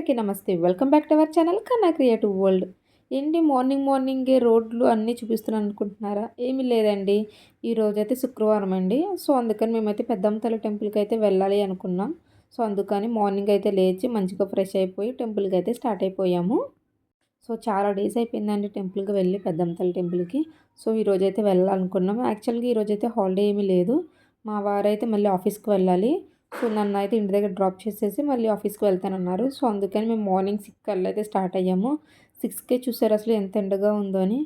అందరికీ నమస్తే. Welcome back to our channel కన్నా క్రియేటివ్ వరల్డ్. ఏంటి మార్నింగే రోడ్లు అన్నీ చూపిస్తున్నాను అనుకుంటున్నారా? ఏమీ లేదండి. ఈరోజైతే శుక్రవారం అండి. సో, అందుకని మేమైతే పెద్దమ్మ తల్లి టెంపుల్‌కి అయితే వెళ్ళాలి అనుకున్నాం. సో, అందుకని మార్నింగ్ అయితే లేచి మంచిగా ఫ్రెష్ అయిపోయి టెంపుల్‌కి అయితే స్టార్ట్ అయిపోయాము. సో, చాలా డేస్ అయిపోయిందండి టెంపుల్‌కి వెళ్ళి పెద్దమ్మ తల్లి టెంపుల్‌కి. సో, ఈరోజైతే వెళ్ళాలనుకున్నాం. యాక్చువల్‌గా ఈరోజైతే హాలిడే ఏమీ లేదు. మా వారైతే మళ్ళీ ఆఫీస్‌కి వెళ్ళాలి. సో, నన్నైతే ఇంటి దగ్గర డ్రాప్ చేసేసి మళ్ళీ ఆఫీస్‌కి వెళ్తానన్నారు. సో, అందుకని మేము మార్నింగ్ 6 కల్లా అయితే స్టార్ట్ అయ్యాము. 6కే చూసారు అసలు ఎంత ఎండగా ఉందో అని.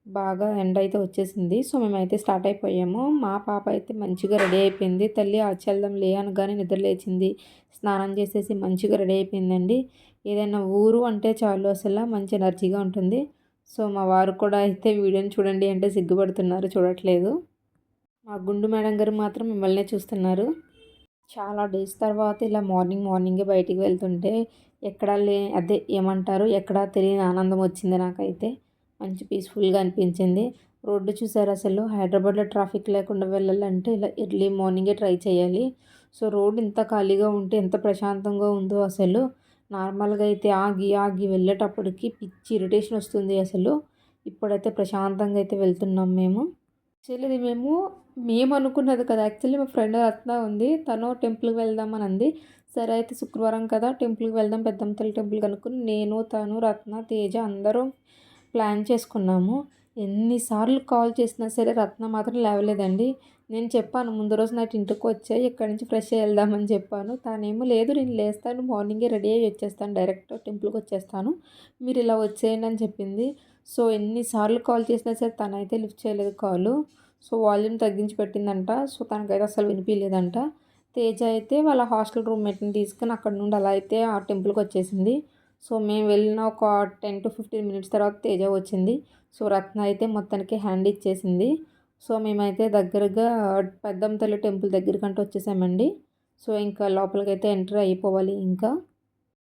బాగా ఎండ అయితే వచ్చేసింది. సో, మేమైతే స్టార్ట్ అయిపోయాము. మా పాప అయితే మంచిగా రెడీ అయిపోయింది. తల్లి వెళ్దాం లే అనగానే నిద్ర లేచింది. స్నానం చేసేసి మంచిగా రెడీ అయిపోయిందండి. ఏదైనా ఊరు అంటే చాలు అసలు మంచి ఎనర్జీగా ఉంటుంది. సో, మా వారు కూడా అయితే వీడియోని చూడండి అంటే సిగ్గుపడుతున్నారు, చూడట్లేదు. మా గుండు మేడం గారు మాత్రం మిమ్మల్నే చూస్తున్నారు. చాలా డేస్ తర్వాత ఇలా మార్నింగే బయటికి వెళ్తుంటే అదే ఏమంటారు, ఎక్కడా తెలియని ఆనందం వచ్చింది నాకైతే. మంచి పీస్‌ఫుల్‌గా అనిపించింది. రోడ్డు చూసారా అసలు హైదరాబాద్‌లో ట్రాఫిక్ లేకుండా వెళ్ళాలంటే ఇలా ఎర్లీ మార్నింగే ట్రై చేయాలి. సో, రోడ్ ఇంత ఖాళీగా ఉంటే ఎంత ప్రశాంతంగా ఉందో అసలు. నార్మల్‌గా అయితే ఆగి వెళ్ళేటప్పటికి పిచ్చి ఇరిటేషన్ వస్తుంది అసలు. ఇప్పుడైతే ప్రశాంతంగా అయితే వెళ్తున్నాం మేము. యాక్చువల్లీ ఇది మేమనుకున్నది కదా! యాక్చువల్లీ మా ఫ్రెండ్ రత్న ఉంది. తను టెంపుల్‌కి వెళ్దామని అంది. సరే అయితే శుక్రవారం కదా! టెంపుల్‌కి వెళ్దాం పెద్దమ్మ తల్లి టెంపుల్‌కి అనుకుని నేను, తను, రత్న, తేజ అందరం ప్లాన్ చేసుకున్నాము. ఎన్ని సార్లు కాల్ చేసినా సరే రత్న మాత్రం లేవలేదండి. నేను చెప్పాను ముందు రోజు నైట్ ఇంటికొచ్చేయి ఇక్కడి నుంచి ఫ్రెష్ అయ్యి వెళ్దామని చెప్పాను. తనేమో లేదు నేను లేస్తాను మార్నింగే రెడీ అయ్యి వచ్చేస్తాను డైరెక్ట్ టెంపుల్‌కి వచ్చేస్తాను. మీరు ఇలా వచ్చేయండి అని చెప్పింది. సో, ఎన్ని సార్లు కాల్ చేసినా సరే తనైతే లిఫ్ట్ చేయలేదు కాలు. సో, వాల్యూమ్ తగ్గించి పెట్టిందంట. సో, తనకైతే అస్సలు వినిపియలేదంట. తేజ అయితే వాళ్ళ హాస్టల్ రూమ్‌మేట్‌ని తీసుకొని అక్కడి నుండి అలా అయితే ఆ టెంపుల్‌కొచ్చేసింది. సో, మేము వెళ్ళిన ఒక 10-15 మినిట్స్ తర్వాత తేజ వచ్చింది. సో, రత్న అయితే మొత్తానికి హ్యాండ్ ఇచ్చేసింది. సో, మేమైతే దగ్గరగా పెద్దమ్మ తల్లి టెంపుల్ దగ్గరికంటూ వచ్చేసామండి. సో, ఇంకా లోపలికైతే ఎంటర్ అయిపోవాలి ఇంకా.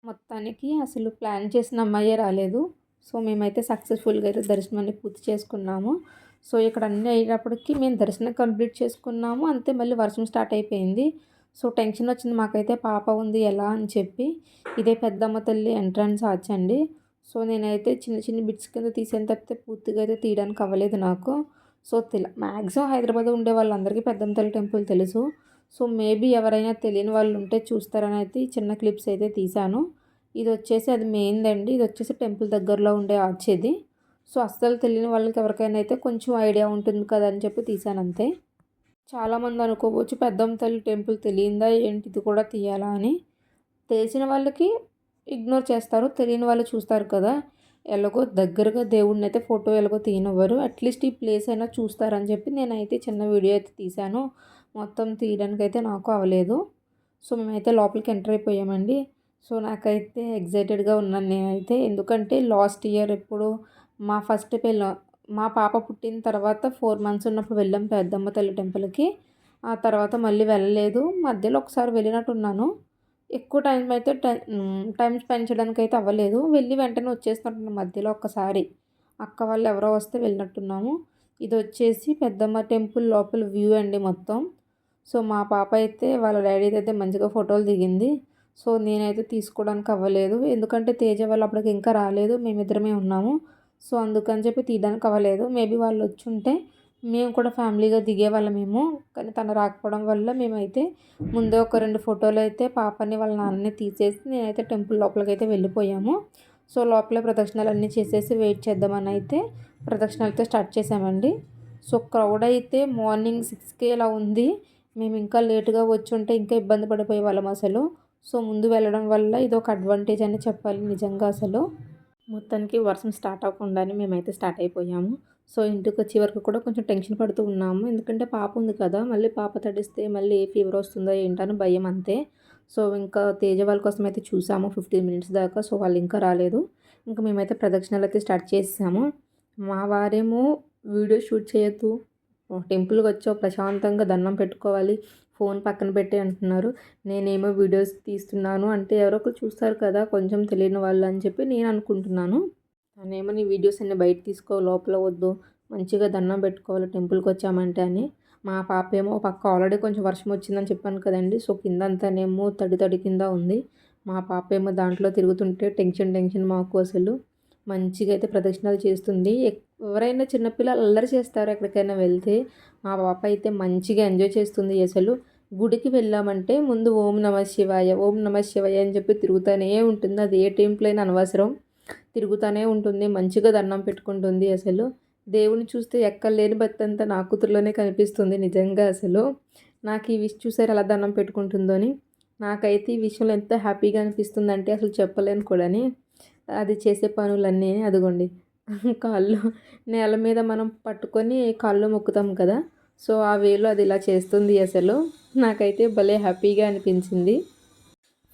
మొత్తానికి అసలు ప్లాన్ చేసిన అమ్మాయే రాలేదు. సో, మేమైతే సక్సెస్‌ఫుల్‌గా అయితే దర్శనాన్ని పూర్తి చేసుకున్నాము. సో, ఇక్కడ అన్నీ అయ్యేటప్పటికి మేము దర్శనం కంప్లీట్ చేసుకున్నాము. అంతే మళ్ళీ వర్షం స్టార్ట్ అయిపోయింది. సో, టెన్షన్ వచ్చింది మాకైతే పాప ఉంది ఎలా అని చెప్పి. ఇదే పెద్దమ్మ తల్లి ఎంట్రన్స్ ఆర్చ్ అండి. సో, నేనైతే చిన్న చిన్న బిట్స్ కింద తీసాను తప్పితే పూర్తిగా అయితే తీయడానికి అవ్వలేదు నాకు. సో, మ్యాక్సిమం హైదరాబాద్‌లో ఉండే వాళ్ళందరికీ పెద్దమ్మ తల్లి టెంపుల్ తెలుసు. సో, మేబీ ఎవరైనా తెలియని వాళ్ళు ఉంటే చూస్తారని అయితే ఈ చిన్న క్లిప్స్ అయితే తీశాను. ఇదొచ్చేసి అది మెయిన్‌దండి. ఇదొచ్చేసి టెంపుల్ దగ్గరలో ఉండే ఆర్చ్ ఇది. సో, అస్సలు తెలియని వాళ్ళకి ఎవరికైనా అయితే కొంచెం ఐడియా ఉంటుంది కదా అని చెప్పి తీశానంతే. చాలామంది అనుకోవచ్చు పెద్దమ్మ తల్లి టెంపుల్ తెలియదా ఏంటి ఇది కూడా తీయాలా అని. తెలిసిన వాళ్ళకి ఇగ్నోర్ చేస్తారు. తెలియని వాళ్ళు చూస్తారు కదా! ఎలాగో దగ్గరగా దేవుడినైతే ఫోటో ఎలాగో తీయనివ్వరు. అట్‌లీస్ట్ ఈ ప్లేస్ అయినా చూస్తారని చెప్పి నేనైతే చిన్న వీడియో అయితే తీశాను. మొత్తం తీయడానికైతే నాకు అవ్వలేదు. సో, మేమైతే లోపలికి ఎంటర్ అయిపోయామండి. సో, నాకైతే ఎక్సైటెడ్‌గా ఉన్నాను నేనైతే. ఎందుకంటే లాస్ట్ ఇయర్ ఎప్పుడు మా ఫస్ట్ మా పాప పుట్టిన తర్వాత 4 మంత్స్ ఉన్నప్పుడు వెళ్ళాం పెద్దమ్మ తల్లి టెంపుల్‌కి. ఆ తర్వాత మళ్ళీ వెళ్ళలేదు. మధ్యలో ఒకసారి వెళ్ళినట్టున్నాను. ఎక్కువ టైం స్పెండ్ చేయడానికైతే అవ్వలేదు. వెళ్ళి వెంటనే వచ్చేసినట్టున్నాం మధ్యలో ఒక్కసారి. అక్క వాళ్ళు ఎవరో వస్తే వెళ్ళినట్టున్నాము. ఇదొచ్చేసి పెద్దమ్మ టెంపుల్ లోపల వ్యూ అండి మొత్తం. సో, మా పాప అయితే వాళ్ళ డ్యాడీతో అయితే మంచిగా ఫోటోలు దిగింది. సో, నేనైతే తీసుకోవడానికి అవ్వలేదు. ఎందుకంటే తేజ వాళ్ళు అప్పటికి ఇంకా రాలేదు. మేమిద్దరమే ఉన్నాము. సో, అందుకని చెప్పి తీయడానికి అవ్వలేదు. మేబీ వాళ్ళు వచ్చుంటే మేము కూడా ఫ్యామిలీగా దిగేవాళ్ళమేమో. కానీ తను రాకపోవడం వల్ల మేమైతే ముందే ఒక 2 ఫోటోలు అయితే పాపని వాళ్ళ నాన్నని తీసేసి నేనైతే టెంపుల్ లోపలికైతే వెళ్ళిపోయాము. సో, లోపలే ప్రదక్షిణాలన్నీ చేసేసి వెయిట్ చేద్దామని అయితే ప్రదక్షిణాలతో స్టార్ట్ చేసామండి. సో, క్రౌడ్ అయితే మార్నింగ్ 6కే ఇలా ఉంది. మేము ఇంకా లేట్‌గా వచ్చుంటే ఇంకా ఇబ్బంది పడిపోయేవాళ్ళం అసలు. సో, ముందు వెళ్ళడం వల్ల ఇదొక అడ్వాంటేజ్ అని చెప్పాలి నిజంగా అసలు. మొత్తానికి వర్షం స్టార్ట్ అవ్వకుండానే మేమైతే స్టార్ట్ అయిపోయాము. సో, ఇంటికొచ్చే వరకు కూడా కొంచెం టెన్షన్ పడుతూ ఉన్నాము. ఎందుకంటే పాప ఉంది కదా! మళ్ళీ పాప తడిస్తే మళ్ళీ ఏ ఫీవర్ వస్తుందో ఏంటో అని భయం అంతే. సో, ఇంకా తేజ వాళ్ళ కోసం అయితే చూసాము 15 మినిట్స్ దాకా. సో, వాళ్ళు ఇంకా రాలేదు. ఇంకా మేమైతే ప్రదక్షిణాలైతే స్టార్ట్ చేసేసాము. మా వారేమో వీడియో షూట్ చేయొద్దు, టెంపుల్‌కి వచ్చావు ప్రశాంతంగా దండం పెట్టుకోవాలి, ఫోన్ పక్కన పెట్టేయి అంటున్నారు. నేనేమో వీడియోస్ తీస్తున్నాను అంటే ఎవరో ఒకరు చూస్తారు కదా! కొంచెం తెలియని వాళ్ళు అని చెప్పి నేను అనుకుంటున్నాను. తనేమో నీ వీడియోస్ అన్ని బయట తీసుకో లోపల వద్దు, మంచిగా దండం పెట్టుకోవాలి టెంపుల్‌కి వచ్చామంటే అని. మా పాపేమో పక్క ఆల్రెడీ కొంచెం వర్షం వచ్చిందని చెప్పాను కదండీ! సో, కిందంతానేమో తడి తడి కింద ఉంది. మా పాప ఏమో దాంట్లో తిరుగుతుంటే టెన్షన్ మాకు అసలు. మంచిగా అయితే ప్రదక్షిణాలు చేస్తుంది. ఎవరైనా చిన్నపిల్లలు అల్లరి చేస్తారు ఎక్కడికైనా వెళ్తే. మా పాప అయితే మంచిగా ఎంజాయ్ చేస్తుంది అసలు. గుడికి వెళ్ళామంటే ముందు ఓం నమః శివాయ, ఓం నమః శివాయ అని చెప్పి తిరుగుతూనే ఉంటుంది. అది ఏ టైంలో అయినా అనవసరం. తిరుగుతూనే ఉంటుంది. మంచిగా దండం పెట్టుకుంటుంది అసలు. దేవుడిని చూస్తే ఎక్కడలేని భక్తంతా నా కూతురులోనే కనిపిస్తుంది నిజంగా అసలు. నాకు ఈ విష్ చూసారు ఎలా దండం పెట్టుకుంటుందో అని. నాకైతే ఈ విషయంలో ఎంత హ్యాపీగా అనిపిస్తుందంటే అసలు చెప్పలేను కూడాని. అది చేసే పనులన్నీ అదిగోండి కాళ్ళు నేల మీద మనం పట్టుకొని కాళ్ళు మొక్కుతాం కదా, సో ఆ వేలో అది ఇలా చేస్తుంది అసలు. నాకైతే భలే హ్యాపీగా అనిపించింది.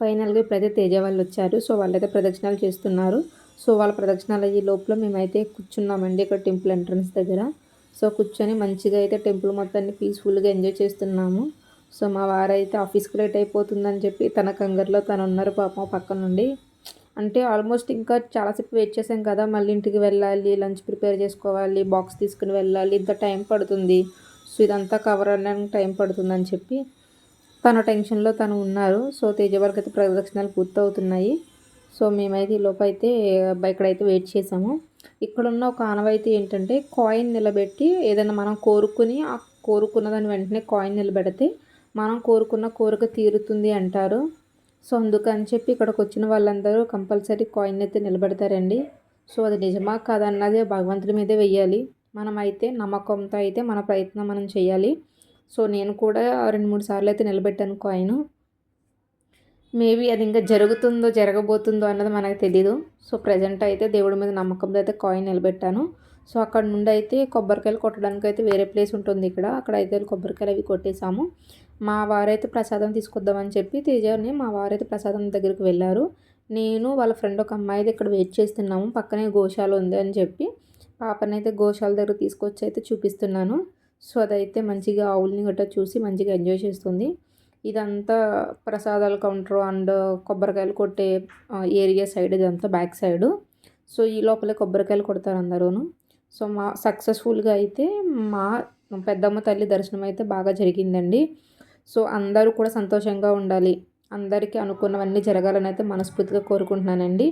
ఫైనల్గా ఇప్పుడైతే తేజ వాళ్ళు వచ్చారు. సో వాళ్ళైతే ప్రదక్షిణాలు చేస్తున్నారు. సో వాళ్ళ ప్రదక్షిణాలు అయ్యే లోపల మేమైతే కూర్చున్నామండి ఇక్కడ టెంపుల్ ఎంట్రన్స్ దగ్గర. సో కూర్చొని మంచిగా అయితే టెంపుల్ మొత్తాన్ని పీస్ఫుల్గా ఎంజాయ్ చేస్తున్నాము. సో మా వారైతే ఆఫీస్కి లేట్ అయిపోతుందని చెప్పి తన కంగారులో తను ఉన్నారు పాపం పక్క నుండి. అంటే ఆల్మోస్ట్ ఇంకా చాలాసేపు వెయిట్ చేసాం కదా, మళ్ళీ ఇంటికి వెళ్ళాలి, లంచ్ ప్రిపేర్ చేసుకోవాలి, బాక్స్ తీసుకుని వెళ్ళాలి, ఇంత టైం పడుతుంది, సో ఇదంతా కవర్ అవ్వడానికి టైం పడుతుందని చెప్పి తన టెన్షన్లో తను ఉన్నారు. సో తేజ వరకు అయితే ప్రదక్షిణాలు పూర్తవుతున్నాయి. సో మేమైతే ఈ లోపు అయితే ఇక్కడైతే వెయిట్ చేసాము. ఇక్కడున్న ఒక ఆనవాయితీ ఏంటంటే కాయిన్ నిలబెట్టి ఏదైనా మనం కోరుకుని ఆ కోరుకున్న దాన్ని వెంటనే కాయిన్ నిలబెడితే మనం కోరుకున్న కోరిక తీరుతుంది అంటారు. సో అందుకని చెప్పి ఇక్కడికి వచ్చిన వాళ్ళందరూ కంపల్సరీ కాయిన్ అయితే నిలబెడతారండి. సో అది నిజమా కాదన్నది భగవంతుడి మీదే వెయ్యాలి. మనమైతే నమ్మకంతో అయితే మన ప్రయత్నం మనం చేయాలి. సో నేను కూడా 2-3 సార్లు అయితే నిలబెట్టాను కాయిన్. మేబీ అది ఇంకా జరుగుతుందో జరగబోతుందో అన్నది మనకు తెలీదు. సో ప్రజెంట్ అయితే దేవుడి మీద నమ్మకంతో అయితే కాయిన్ నిలబెట్టాను. సో అక్కడ నుండి అయితే కొబ్బరికాయలు కొట్టడానికి అయితే వేరే ప్లేస్ ఉంటుంది ఇక్కడ, అక్కడ అయితే కొబ్బరికాయలు అవి కొట్టేసాము. మా వారైతే ప్రసాదం తీసుకొద్దామని చెప్పి తేజని మా వారైతే ప్రసాదం దగ్గరికి వెళ్ళారు. నేను వాళ్ళ ఫ్రెండ్ ఒక అమ్మాయి అయితే ఇక్కడ వెయిట్ చేస్తున్నాము. పక్కనే గోశాల ఉంది అని చెప్పి పాపనైతే గోశాల దగ్గర తీసుకొచ్చి అయితే చూపిస్తున్నాను. సో అదైతే మంచిగా ఆవుల్ని గట్రా చూసి మంచిగా ఎంజాయ్ చేస్తుంది. ఇదంతా ప్రసాదాల కౌంటర్ అండ్ కొబ్బరికాయలు కొట్టే ఏరియా సైడ్, ఇదంతా బ్యాక్ సైడు. సో ఈ లోపలే కొబ్బరికాయలు కొడతారు అందరూను. సో మా సక్సెస్ఫుల్గా అయితే మా పెద్దమ్మ తల్లి దర్శనం అయితే బాగా జరిగిందండి. సో అందరూ కూడా సంతోషంగా ఉండాలి, అందరికీ అనుకున్నవన్నీ జరగాలని అయితే మనస్ఫూర్తిగా కోరుకుంటున్నానండి.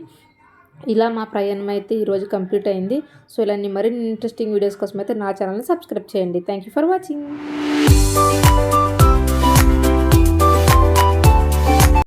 ఇలా మా ప్రయాణం అయితే ఈరోజు కంప్లీట్ అయింది. సో ఇలాంటి మరిన్ని ఇంట్రెస్టింగ్ వీడియోస్ కోసం అయితే నా ఛానల్ని సబ్స్క్రైబ్ చేయండి. Thank you for watching.